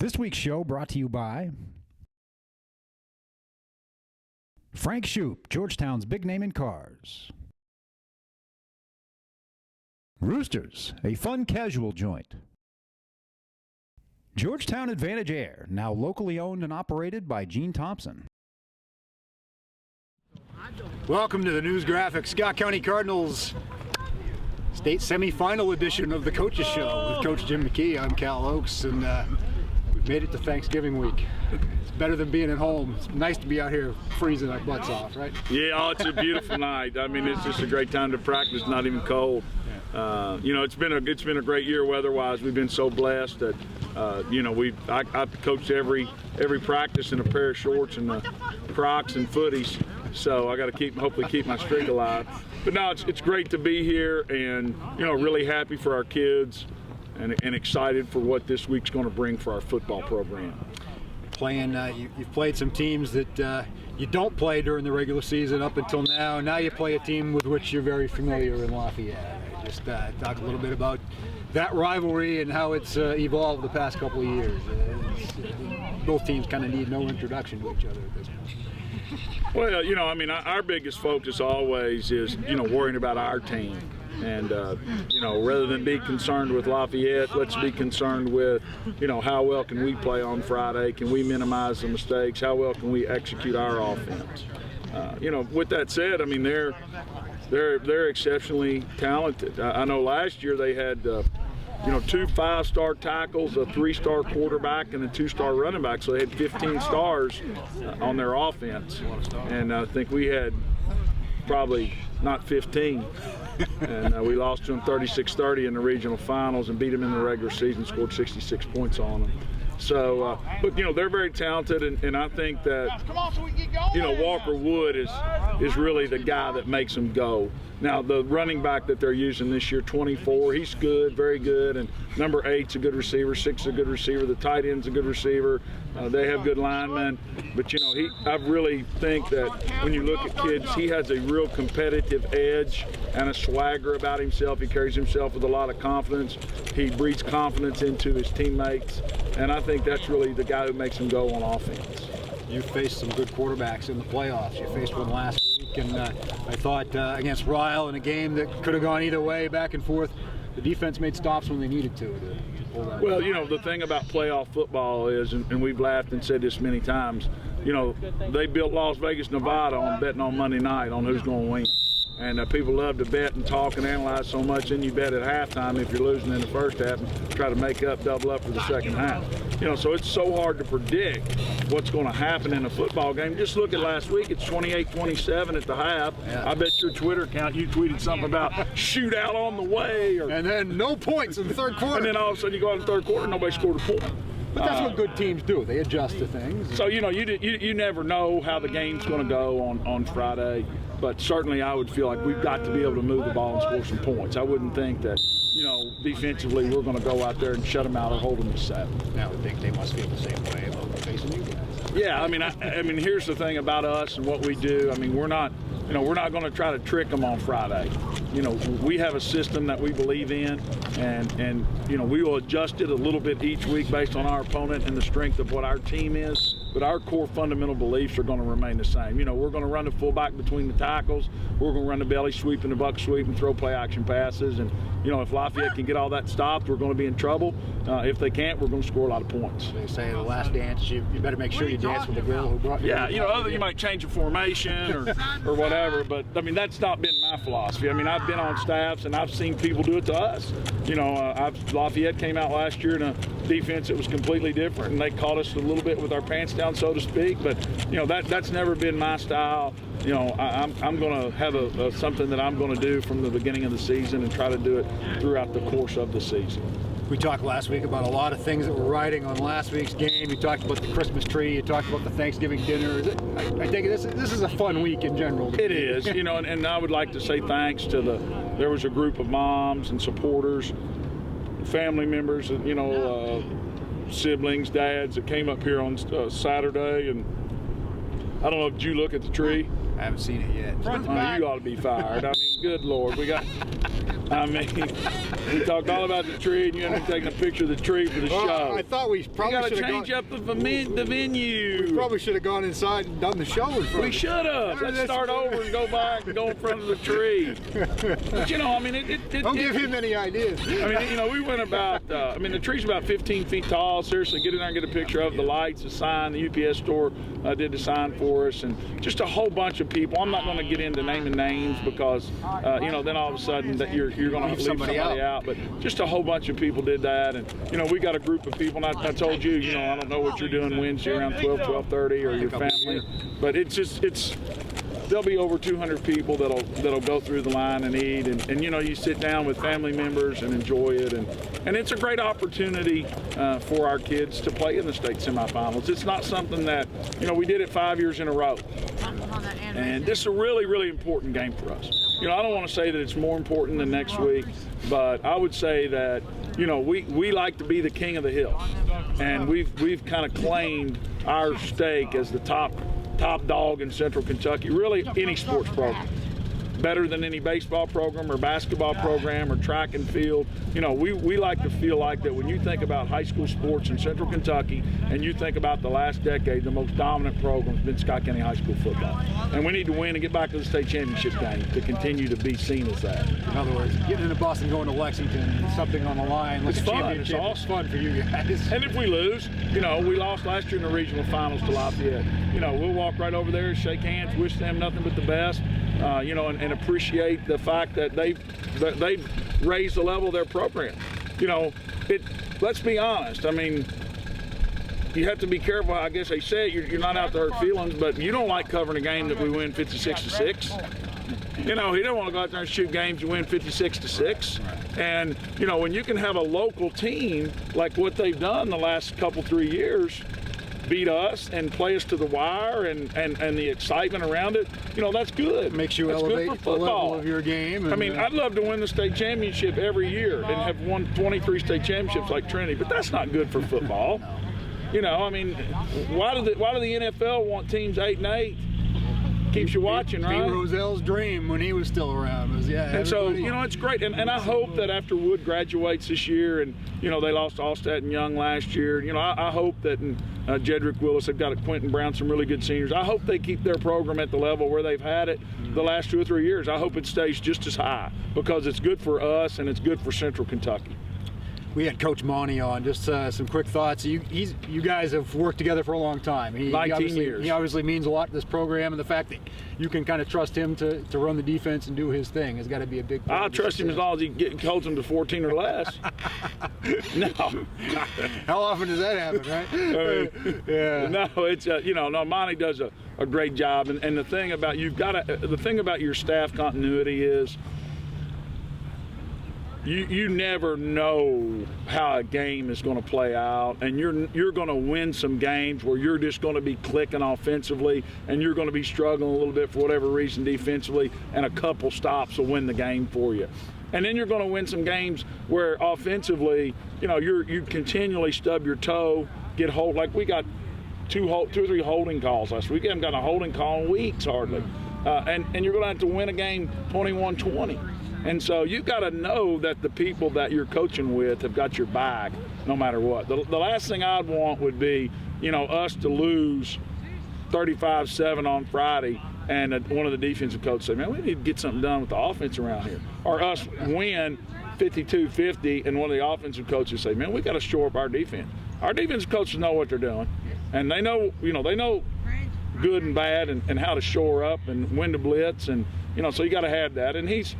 This week's show brought to you by Frank Shoup, Georgetown's big name in cars. Roosters, a fun casual joint. Georgetown Advantage Air, now locally owned and operated by Gene Thompson. Welcome to the News Graphic Scott County Cardinals state semifinal edition of the Coaches Show with Coach Jim McKee. I'm Kal Oakes, and we've made it to Thanksgiving week. It's better than being at home. It's nice to be out here freezing our butts off, right? Yeah, oh, it's a beautiful night. I mean, it's just a great time to practice. Not even cold. You know, it's been a great year weather-wise. We've been so blessed that you know, I've coached every practice in a pair of shorts and Crocs and footies. So I got to hopefully keep my streak alive. But no, it's great to be here, and you know, really happy for our kids, and excited for what this week's going to bring for our football program. You've played some teams that you don't play during the regular season up until now. Now you play a team with which you're very familiar in Lafayette. Just talk a little bit about that rivalry and how it's evolved the past couple of years. Both teams kind of need no introduction to each other at this point. Well, you know, I mean, our biggest focus always is, you know, worrying about our team. And, you know, rather than be concerned with Lafayette, let's be concerned with, you know, how well can we play on Friday? Can we minimize the mistakes? How well can we execute our offense? You know, with that said, I mean, they're exceptionally talented. I know last year they had, you know, 2 5-star tackles, a 3-star quarterback, and a 2-star running back. So they had 15 stars on their offense. And I think we had probably not 15. And we lost to them 36-30 in the regional finals and beat them in the regular season, scored 66 points on them. So, but you know, they're very talented, and I think that, you know, Walker Wood is really the guy that makes them go. Now, the running back that they're using this year, 24, he's good, very good, and number 8's a good receiver, 6's a good receiver, the tight end's a good receiver. They have good linemen, but you know, I really think that when you look at kids, he has a real competitive edge and a swagger about himself. He carries himself with a lot of confidence. He breathes confidence into his teammates, and I think that's really the guy who makes him go on offense. You faced some good quarterbacks in the playoffs. You faced one last week, and I thought against Ryle in a game that could have gone either way, back and forth, the defense made stops when they needed to pull that. Well, you know, the thing about playoff football is, and we've laughed and said this many times, you know, they built Las Vegas, Nevada on betting on Monday night on who's going to win. And people love to bet and talk and analyze so much, then you bet at halftime if you're losing in the first half and try to make up, double up for the second half. You know, so it's so hard to predict what's going to happen in a football game. Just look at last week, it's 28-27 at the half. Yeah. I bet your Twitter account, you tweeted something about shootout on the way. And then no points in the third quarter. And then all of a sudden you go out in the third quarter, nobody scored a point. But that's what good teams do. They adjust to things. So, you know, you never know how the game's going to go on Friday. But certainly I would feel like we've got to be able to move the ball and score some points. I wouldn't think that, you know, defensively we're going to go out there and shut them out or hold them to 7. I would think they must feel the same way about facing you guys. Yeah, I mean, here's the thing about us and what we do. I mean, we're not going to try to trick them on Friday. You know, we have a system that we believe in, and you know, we will adjust it a little bit each week based on our opponent and the strength of what our team is. But our core fundamental beliefs are going to remain the same. You know, we're going to run the fullback between the tackles. We're going to run the belly sweep and the buck sweep and throw play action passes. And, you know, if Lafayette can get all that stopped, we're going to be in trouble. If they can't, we're going to score a lot of points. They say the last dance, you better make sure you dance with the girl who brought you. Yeah, you know, you might change a formation or whatever. But, I mean, that's not been my philosophy. I mean, I've been on staffs and I've seen people do it to us. You know, Lafayette came out last year in a defense that was completely different, and they caught us a little bit with our pants down, so to speak. But you know, that's never been my style. You know, I'm going to have something that I'm going to do from the beginning of the season and try to do it throughout the course of the season. We talked last week about a lot of things that were riding on last week's game. You talked about the Christmas tree. You talked about the Thanksgiving dinner. I think this is a fun week in general. It is, you know, and I would like to say thanks to there was a group of moms and supporters, family members, you know, siblings, dads that came up here on Saturday, and I don't know, did you look at the tree? I haven't seen it yet. You ought to be fired. I mean, good Lord. We got, I mean, we talked all about the tree, and you ended up taking a picture of the tree for the show. I thought we probably should have change up the venue. We probably should have gone inside and done the show in front. We should have. Let's start over and go back and go in front of the tree. But you know, I mean, don't give him any ideas. I mean, you know, we went about. I mean, the tree's about 15 feet tall. Seriously, get in there and get a picture of the lights, the sign. The UPS store did the sign for us, and just a whole bunch of people. I'm not going to get into naming names because you know, then all of a sudden that you're going to leave somebody out. But just a whole bunch of people did that, and you know, we got a group of people. And I told you, you know, I don't know what you're doing Wednesday around 12:30, or your family, but there'll be over 200 people that'll go through the line and eat, and you know, you sit down with family members and enjoy it, and it's a great opportunity for our kids to play in the state semifinals. It's not something that, you know, we did it 5 years in a row, and this is a really, really important game for us. You know, I don't want to say that it's more important than next week, but I would say that, you know, we like to be the king of the hill, and we've kind of claimed our stake as the top dog in Central Kentucky, really any sports program. Better than any baseball program or basketball program or track and field. You know, we like to feel like that when you think about high school sports in Central Kentucky and you think about the last decade, the most dominant program has been Scott County High School football. And we need to win and get back to the state championship game to continue to be seen as that. In other words, getting into Boston, going to Lexington, something on the line. Like it's fun. It's awesome. Fun for you guys. And if we lose, you know, we lost last year in the regional finals to Lafayette. You know, we'll walk right over there, shake hands, wish them nothing but the best. You know, and appreciate the fact that they've raised the level of their program. You know, let's be honest. I mean, you have to be careful. I guess they say you're not out to hurt feelings, but you don't like covering a game that we win 56-6. You know, he don't want to go out there and shoot games you win 56-6. And you know, when you can have a local team like what they've done the last couple 3 years, beat us and play us to the wire, and the excitement around it, you know, that's good. It makes you that's elevate the level of your game. And, I mean, I'd love to win the state championship every year and have won 23 state championships like Trinity, but that's not good for football. No. You know, I mean, why do the NFL want teams 8-8? Keeps you watching, right? Pete Rozelle's dream when he was still around was, yeah. And so, you know, it's great. And I hope that after Wood graduates this year, and, you know, they lost Allstat and Young last year, you know, I hope that Jedrick Willis, they've got a Quentin Brown, some really good seniors. I hope they keep their program at the level where they've had it the last 2 or 3 years. I hope it stays just as high because it's good for us and it's good for Central Kentucky. We had Coach Monty on. Just some quick thoughts. You guys have worked together for a long time. 19 years. He obviously means a lot to this program, and the fact that you can kind of trust him to run the defense and do his thing has got to be a big part. I'll trust him as long as he holds them to 14 or less. No. How often does that happen, right? Yeah. No, it's you know, no. Monty does a great job, and the thing about the thing about your staff continuity is, You never know how a game is going to play out, and you're going to win some games where you're just going to be clicking offensively, and you're going to be struggling a little bit for whatever reason defensively, and a couple stops will win the game for you. And then you're going to win some games where offensively, you know, you continually stub your toe, get hold. Like we got two or three holding calls last week. We haven't got a holding call in weeks hardly, and you're going to have to win a game 21-20. And so you got to know that the people that you're coaching with have got your back no matter what. The last thing I'd want would be, you know, us to lose 35-7 on Friday and one of the defensive coaches say, man, we need to get something done with the offense around here. Or us win 52-50 and one of the offensive coaches say, man, we got to shore up our defense. Our defensive coaches know what they're doing, and they know, you know, they know good and bad and how to shore up and when to blitz, and, you know, so you got to have that. And he's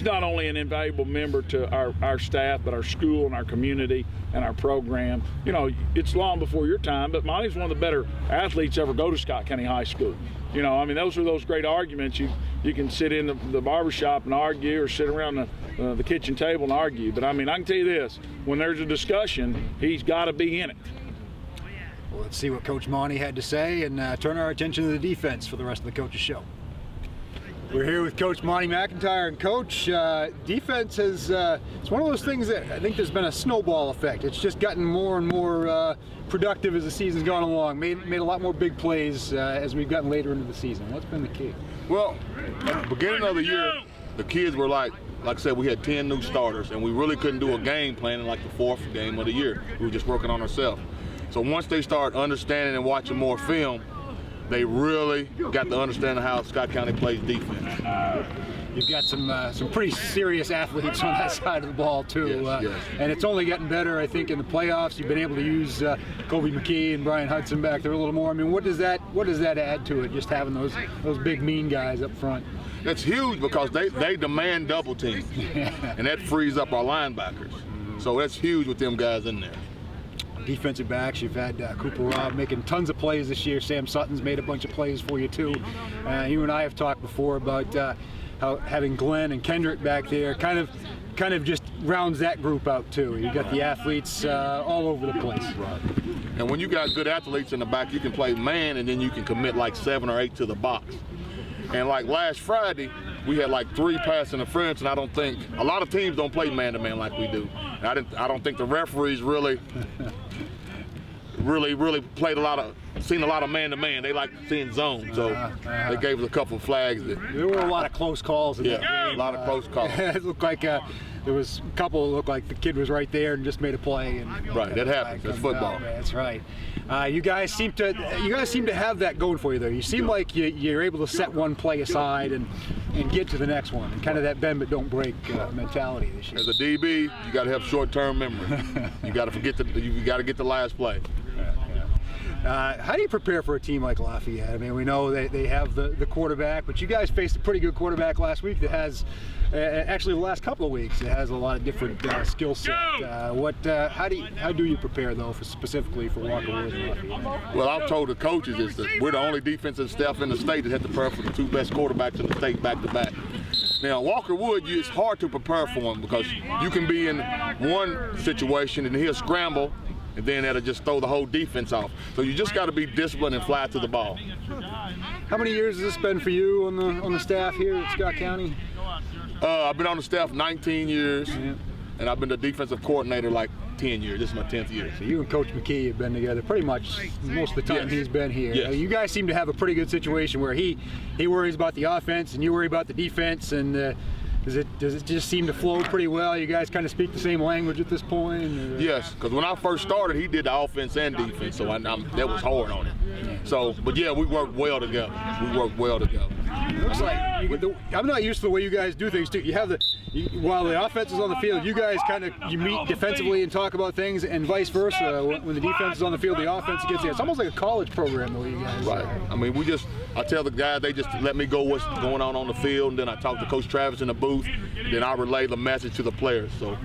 not only an invaluable member to our staff, but our school and our community and our program. You know, it's long before your time, but Monty's one of the better athletes ever go to Scott County High School. You know, I mean, those are those great arguments. You can sit in the barbershop and argue, or sit around the kitchen table and argue. But, I mean, I can tell you this, when there's a discussion, he's got to be in it. Well, let's see what Coach Monty had to say and turn our attention to the defense for the rest of the Coach's Show. We're here with Coach Monty McIntyre, and Coach, defense has, it's one of those things that I think there's been a snowball effect. It's just gotten more and more productive as the season's gone along. Made a lot more big plays as we've gotten later into the season. What's been the key? Well, at the beginning of the year, the kids were like I said, we had 10 new starters, and we really couldn't do a game plan in like the 4th game of the year. We were just working on ourselves. So once they start understanding and watching more film, they really got to understand how Scott County plays defense. You've got some pretty serious athletes on that side of the ball too, yes. And it's only getting better. I think in the playoffs, you've been able to use Kobe McKee and Brian Hudson back there a little more. I mean, what does that add to it? Just having those big mean guys up front. That's huge because they demand double teams, and that frees up our linebackers. So that's huge with them guys in there. Defensive backs, you've had Cooper Robb making tons of plays this year. Sam Sutton's made a bunch of plays for you too. You and I have talked before about how having Glenn and Kendrick back there kind of just rounds that group out too. You got the athletes all over the place. Right. And when you got good athletes in the back, you can play man, and then you can commit like 7 or 8 to the box. And like last Friday, we had like 3 pass interference, and I don't think a lot of teams don't play man-to-man like we do. And I don't think the referees really played seen a lot of man-to-man. They like seeing zone, so they gave us a couple of flags. There were a lot of close calls in that game. A lot of close calls. It looked like there was a couple that looked like the kid was right there and just made a play. And, right, that happens. That's football. That's right. You guys seem to have that going for you there. You seem like you're able to set one play aside and get to the next one, and kind of that bend but don't break mentality this year. As a DB, you got to have short-term memory. You got to get the last play. How do you prepare for a team like Lafayette? I mean, we know they have the quarterback, but you guys faced a pretty good quarterback last week that has, actually the last couple of weeks, it has a lot of different skill set. How do you prepare though, specifically for Walker Wood and Lafayette? Well, I've told the coaches is that we're the only defensive staff in the state that had to prepare for the 2 best quarterbacks in the state back-to-back. Now, Walker Wood, it's hard to prepare for him because you can be in one situation and he'll scramble, and then that'll just throw the whole defense off. So you just got to be disciplined and fly to the ball. How many years has this been for you on the staff here at Scott County? I've been on the staff 19 years, and I've been the defensive coordinator like 10 years. This is my 10th year. So you and Coach McKee have been together pretty much most of the time he's been here. Yes. You guys seem to have a pretty good situation where he worries about the offense and you worry about the defense, and does it just seem to flow pretty well? You guys kind of speak the same language at this point? Or? Yes, because when I first started, he did the offense and defense, so that was hard on him. So, but yeah, we worked well together. It looks like I'm not used to the way you guys do things too. You have while the offense is on the field, you guys you meet defensively and talk about things, and vice versa. When the defense is on the field, the offense gets there. It's almost like a college program the way you guys. Right. I mean, I tell the guys, they just let me go what's going on the field, and then I talk to Coach Travis in the booth, then I relay the message to the players. So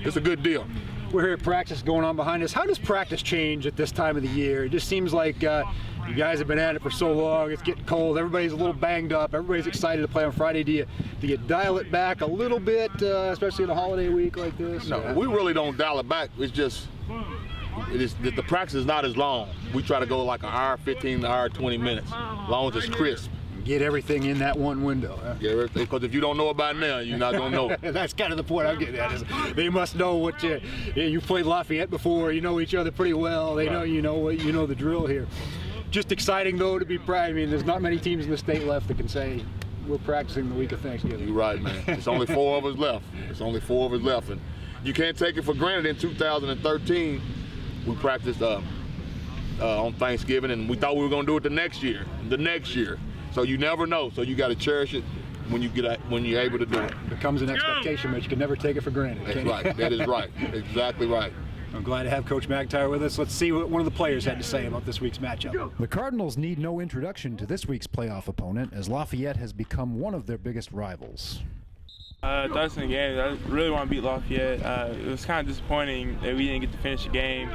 it's a good deal. We're here at practice going on behind us. How does practice change at this time of the year? It just seems like you guys have been at it for so long. It's getting cold. Everybody's a little banged up. Everybody's excited to play on Friday. Do you dial it back a little bit, especially in a holiday week like this? No, we really don't dial it back. It's just the practice is not as long. We try to go like an hour 15 to an hour 20 minutes, as long as it's crisp. Get everything in that one window. Huh? Yeah, because if you don't know about it now, you're not going to know it. That's kind of the point I'm getting at. Is they must know what you played Lafayette before. You know each other pretty well. They know you know the drill here. Just exciting though to be proud. I mean, there's not many teams in the state left that can say we're practicing the week of Thanksgiving. You're right, man. It's only 4 of us left. And you can't take it for granted. In 2013, we practiced on Thanksgiving, and we thought we were going to do it the next year. So you never know. So you got to cherish it when you're able to do it. It becomes an expectation, but you can never take it for granted. That's right. That is right. Exactly right. I'm glad to have Coach McIntyre with us. Let's see what one of the players had to say about this week's matchup. The Cardinals need no introduction to this week's playoff opponent, as Lafayette has become one of their biggest rivals. Thoughts in the game, I really want to beat Lafayette. It was kind of disappointing that we didn't get to finish the game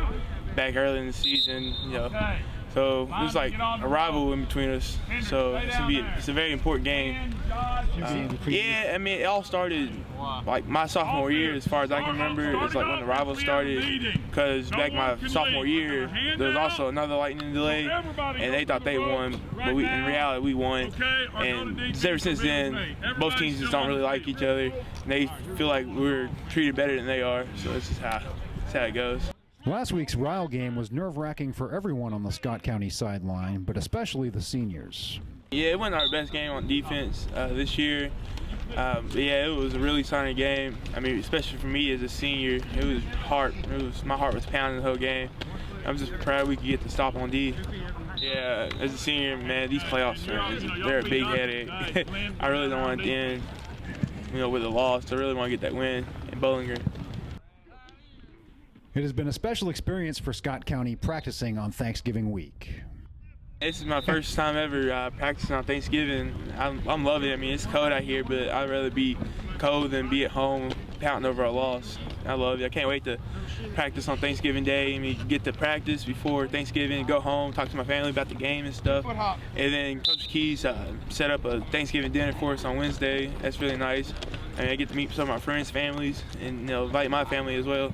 back early in the season. So it's like a rival in between us. So it's a very important game. Yeah, I mean, it all started like my sophomore year, as far as I can remember. It's like when the rivals started, because back my sophomore year, there was also another lightning delay, and they thought they won, but in reality we won. And ever since then, both teams just don't really like each other. And they feel like we're treated better than they are. So it's just how it goes. Last week's Ryle game was nerve-wracking for everyone on the Scott County sideline, but especially the seniors. Yeah, it wasn't our best game on defense this year. But yeah, it was a really exciting game. I mean, especially for me as a senior, it was hard. My heart was pounding the whole game. I'm just proud we could get the stop on D. Yeah, as a senior, man, these playoffs they're a big headache. I really don't want it to end, with a loss. I really want to get that win in Bollinger. It has been a special experience for Scott County practicing on Thanksgiving week. This is my first time ever practicing on Thanksgiving. I'm loving it. I mean, it's cold out here, but I'd rather be cold than be at home pouting over a loss. I love it. I can't wait to practice on Thanksgiving Day. I mean, get to practice before Thanksgiving, go home, talk to my family about the game and stuff. And then Coach Keys set up a Thanksgiving dinner for us on Wednesday. That's really nice. I mean, I get to meet some of my friends' families and invite my family as well.